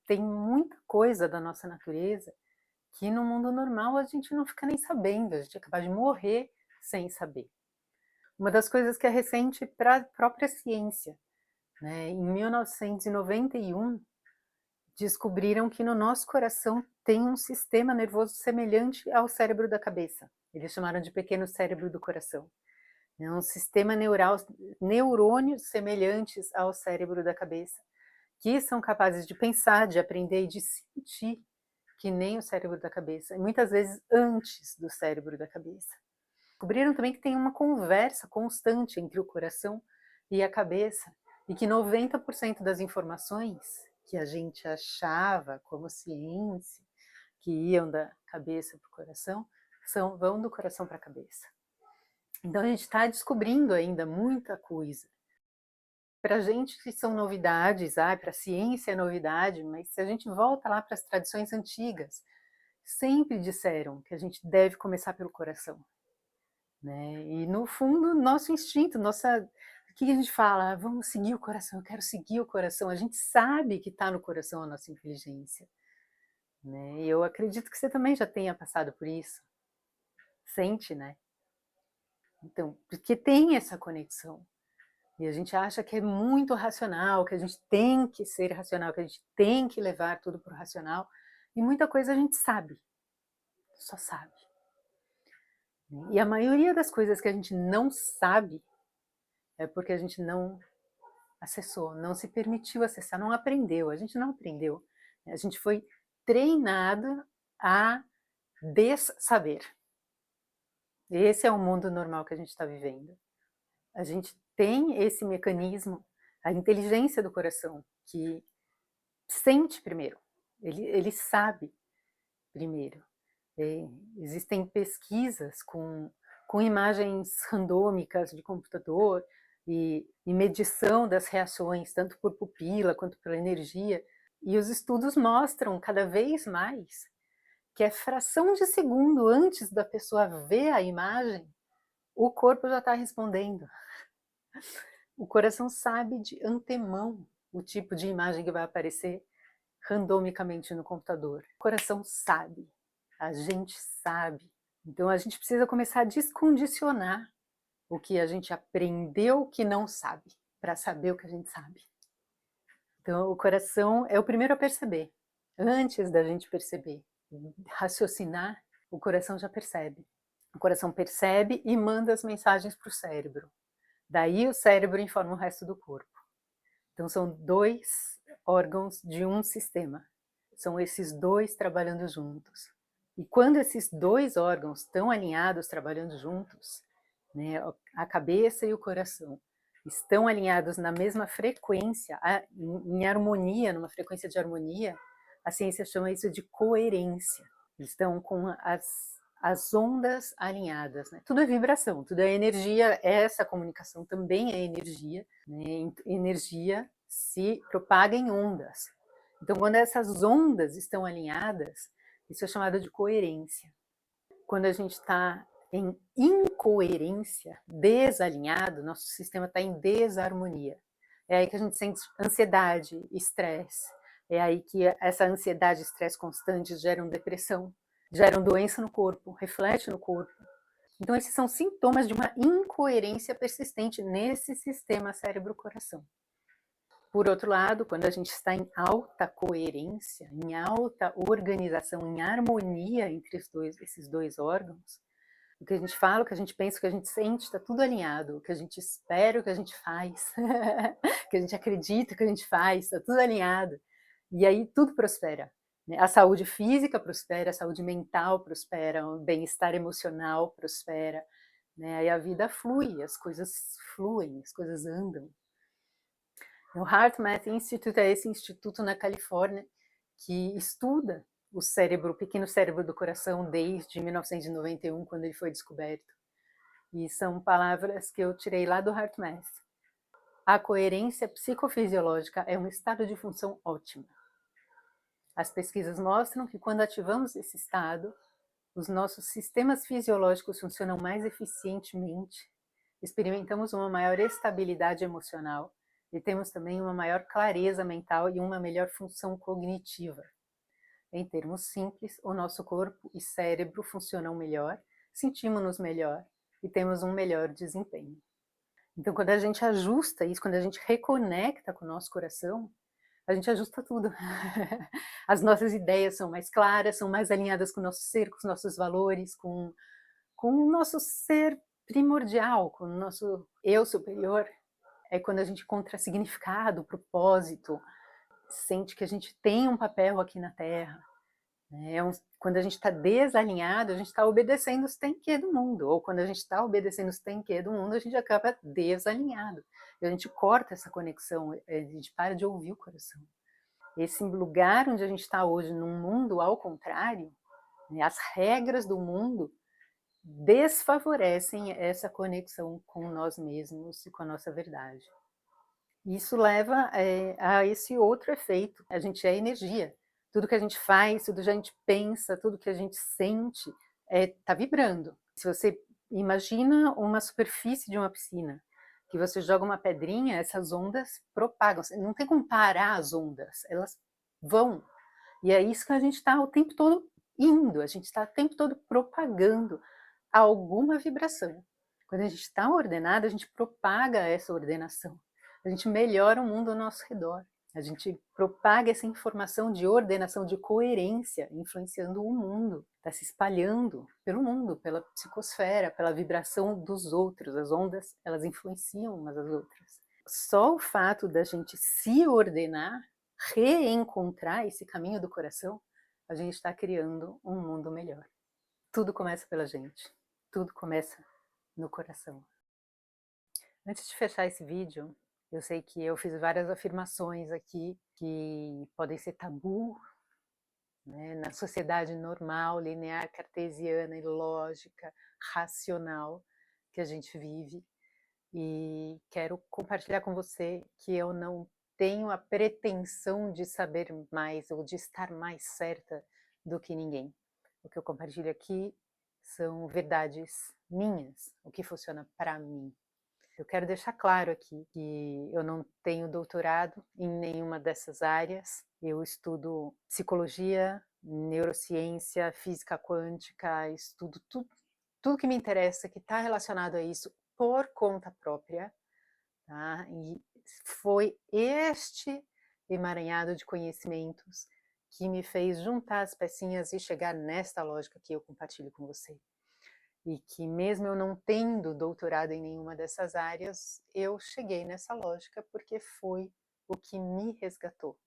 tem muita coisa da nossa natureza que no mundo normal a gente não fica nem sabendo, a gente é capaz de morrer sem saber. Uma das coisas que é recente para a própria ciência, né? Em 1991, descobriram que no nosso coração tem um sistema nervoso semelhante ao cérebro da cabeça. Eles chamaram de pequeno cérebro do coração. É um sistema neural, neurônios semelhantes ao cérebro da cabeça, que são capazes de pensar, de aprender e de sentir que nem o cérebro da cabeça, e muitas vezes antes do cérebro da cabeça. Descobriram também que tem uma conversa constante entre o coração e a cabeça, e que 90% das informações que a gente achava como ciência, que iam da cabeça para o coração, vão do coração para a cabeça. Então a gente está descobrindo ainda muita coisa. Para a gente que são novidades, para a ciência é novidade, mas se a gente volta lá para as tradições antigas, sempre disseram que a gente deve começar pelo coração, né? E no fundo, nosso instinto, o que a gente fala? Vamos seguir o coração, eu quero seguir o coração. A gente sabe que está no coração a nossa inteligência, né? E eu acredito que você também já tenha passado por isso. Sente, né? Então, porque tem essa conexão. E a gente acha que é muito racional, que a gente tem que ser racional, que a gente tem que levar tudo para o racional. E muita coisa a gente sabe, só sabe. E a maioria das coisas que a gente não sabe é porque a gente não acessou, não se permitiu acessar, não aprendeu. A gente não aprendeu. A gente foi treinado a dessaber. Esse é o mundo normal que a gente está vivendo. A gente tem esse mecanismo, a inteligência do coração, que sente primeiro, ele sabe primeiro. Existem pesquisas com imagens randômicas de computador e medição das reações, tanto por pupila quanto pela energia, e os estudos mostram cada vez mais que é fração de segundo antes da pessoa ver a imagem, o corpo já está respondendo. O coração sabe de antemão o tipo de imagem que vai aparecer randomicamente no computador. O coração sabe, a gente sabe. Então a gente precisa começar a descondicionar o que a gente aprendeu que não sabe, para saber o que a gente sabe. Então o coração é o primeiro a perceber. Antes da gente perceber, raciocinar, o coração já percebe. O coração percebe e manda as mensagens para o cérebro. Daí o cérebro informa o resto do corpo. Então são dois órgãos de um sistema. São esses dois trabalhando juntos. E quando esses dois órgãos estão alinhados, trabalhando juntos, né, a cabeça e o coração estão alinhados na mesma frequência, em harmonia, numa frequência de harmonia, a ciência chama isso de coerência. Estão com as ondas alinhadas, né? Tudo é vibração, tudo é energia, essa comunicação também é energia, né? Energia se propaga em ondas. Então, quando essas ondas estão alinhadas, isso é chamado de coerência. Quando a gente está em incoerência, desalinhado, nosso sistema está em desarmonia. É aí que a gente sente ansiedade, estresse. É aí que essa ansiedade e estresse constantes geram depressão, geram doença no corpo, reflete no corpo. Então, esses são sintomas de uma incoerência persistente nesse sistema cérebro-coração. Por outro lado, quando a gente está em alta coerência, em alta organização, em harmonia entre esses dois órgãos, o que a gente fala, o que a gente pensa, o que a gente sente, está tudo alinhado. O que a gente espera, o que a gente faz, o que a gente acredita, o que a gente faz, está tudo alinhado. E aí tudo prospera. A saúde física prospera, a saúde mental prospera, o bem-estar emocional prospera. Aí a vida flui, as coisas fluem, as coisas andam. O HeartMath Institute é esse instituto na Califórnia que estuda o cérebro, o pequeno cérebro do coração desde 1991, quando ele foi descoberto. E são palavras que eu tirei lá do HeartMath. A coerência psicofisiológica é um estado de função ótimo. As pesquisas mostram que quando ativamos esse estado, os nossos sistemas fisiológicos funcionam mais eficientemente, experimentamos uma maior estabilidade emocional, e temos também uma maior clareza mental e uma melhor função cognitiva. Em termos simples, o nosso corpo e cérebro funcionam melhor, sentimos-nos melhor e temos um melhor desempenho. Então, quando a gente ajusta isso, quando a gente reconecta com o nosso coração, a gente ajusta tudo. As nossas ideias são mais claras, são mais alinhadas com o nosso ser, com os nossos valores, com o nosso ser primordial, com o nosso eu superior. É quando a gente encontra significado, propósito, sente que a gente tem um papel aqui na Terra. Quando a gente está desalinhado, a gente está obedecendo os tem-que do mundo, ou quando a gente está obedecendo os tem-que do mundo, a gente acaba desalinhado. E a gente corta essa conexão, a gente para de ouvir o coração. Esse lugar onde a gente está hoje, num mundo ao contrário, as regras do mundo desfavorecem essa conexão com nós mesmos e com a nossa verdade. Isso leva a esse outro efeito. A gente é energia. Tudo que a gente faz, tudo que a gente pensa, tudo que a gente sente está vibrando. Se você imagina uma superfície de uma piscina, que você joga uma pedrinha, essas ondas propagam. Não tem como parar as ondas, elas vão. E é isso que a gente está o tempo todo indo, a gente está o tempo todo propagando alguma vibração. Quando a gente está ordenado, a gente propaga essa ordenação. A gente melhora o mundo ao nosso redor. A gente propaga essa informação de ordenação, de coerência, influenciando o mundo. Está se espalhando pelo mundo, pela psicosfera, pela vibração dos outros. As ondas, elas influenciam umas às outras. Só o fato da gente se ordenar, reencontrar esse caminho do coração, a gente está criando um mundo melhor. Tudo começa pela gente. Tudo começa no coração. Antes de fechar esse vídeo, eu sei que eu fiz várias afirmações aqui que podem ser tabu, né, na sociedade normal, linear, cartesiana e lógica, racional que a gente vive. E quero compartilhar com você que eu não tenho a pretensão de saber mais ou de estar mais certa do que ninguém. O que eu compartilho aqui são verdades minhas, o que funciona para mim. Eu quero deixar claro aqui que eu não tenho doutorado em nenhuma dessas áreas. Eu estudo psicologia, neurociência, física quântica, estudo tudo que me interessa, que está relacionado a isso por conta própria. Tá? E foi este emaranhado de conhecimentos que me fez juntar as pecinhas e chegar nesta lógica que eu compartilho com você. E que mesmo eu não tendo doutorado em nenhuma dessas áreas, eu cheguei nessa lógica porque foi o que me resgatou.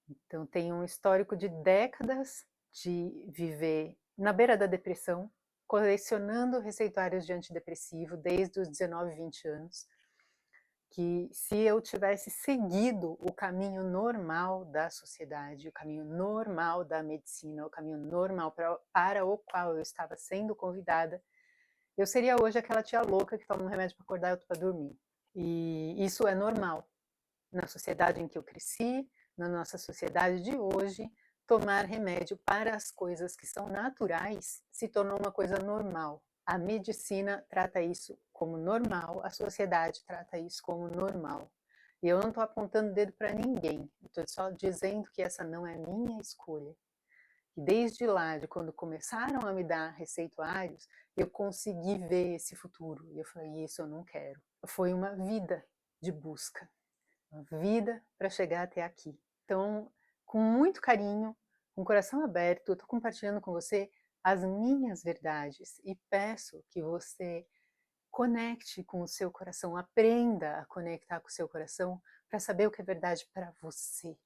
Então tenho um histórico de décadas de viver na beira da depressão, colecionando receituários de antidepressivo desde os 19, 20 anos, que se eu tivesse seguido o caminho normal da sociedade, o caminho normal da medicina, o caminho normal para o qual eu estava sendo convidada, eu seria hoje aquela tia louca que toma um remédio para acordar e outro para dormir. E isso é normal. Na sociedade em que eu cresci, na nossa sociedade de hoje, tomar remédio para as coisas que são naturais se tornou uma coisa normal. A medicina trata isso como normal, a sociedade trata isso como normal. E eu não estou apontando o dedo para ninguém, estou só dizendo que essa não é minha escolha. E desde lá, de quando começaram a me dar receituários, eu consegui ver esse futuro. E eu falei, isso eu não quero. Foi uma vida de busca, uma vida para chegar até aqui. Então, com muito carinho, com o coração aberto, eu estou compartilhando com você as minhas verdades e peço que você conecte com o seu coração, aprenda a conectar com o seu coração para saber o que é verdade para você.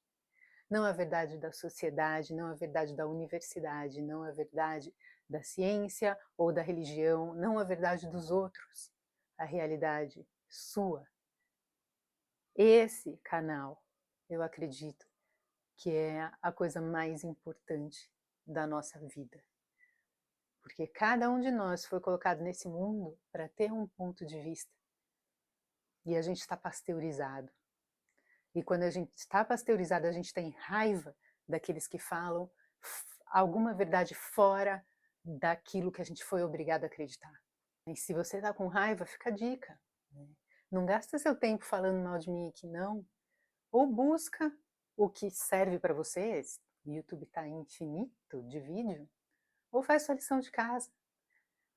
Não a verdade da sociedade, não a verdade da universidade, não a verdade da ciência ou da religião, não a verdade dos outros, a realidade sua. Esse canal, eu acredito, que é a coisa mais importante da nossa vida. Porque cada um de nós foi colocado nesse mundo para ter um ponto de vista. E a gente está pasteurizado. E quando a gente está pasteurizado, a gente tem raiva daqueles que falam alguma verdade fora daquilo que a gente foi obrigado a acreditar. E se você está com raiva, fica a dica. Não gasta seu tempo falando mal de mim aqui não, ou busca o que serve para você, o YouTube está infinito de vídeo, ou faz sua lição de casa,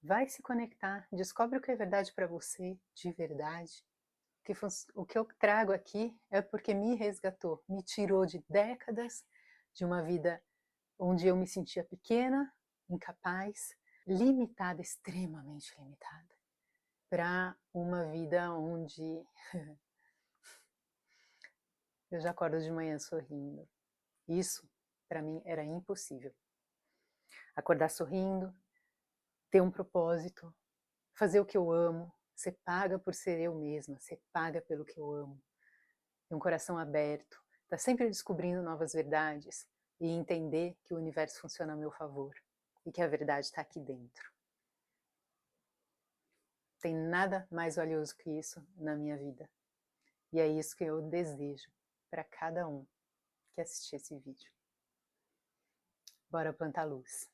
vai se conectar, descobre o que é verdade para você, de verdade. O que eu trago aqui é porque me resgatou, me tirou de décadas de uma vida onde eu me sentia pequena, incapaz, limitada, extremamente limitada, para uma vida onde eu já acordo de manhã sorrindo. Isso, para mim, era impossível. Acordar sorrindo, ter um propósito, fazer o que eu amo, ser paga por ser eu mesma, ser paga pelo que eu amo, ter um coração aberto, estar sempre descobrindo novas verdades e entender que o universo funciona a meu favor e que a verdade está aqui dentro. Tem nada mais valioso que isso na minha vida. E é isso que eu desejo para cada um que assistir esse vídeo. Bora plantar luz.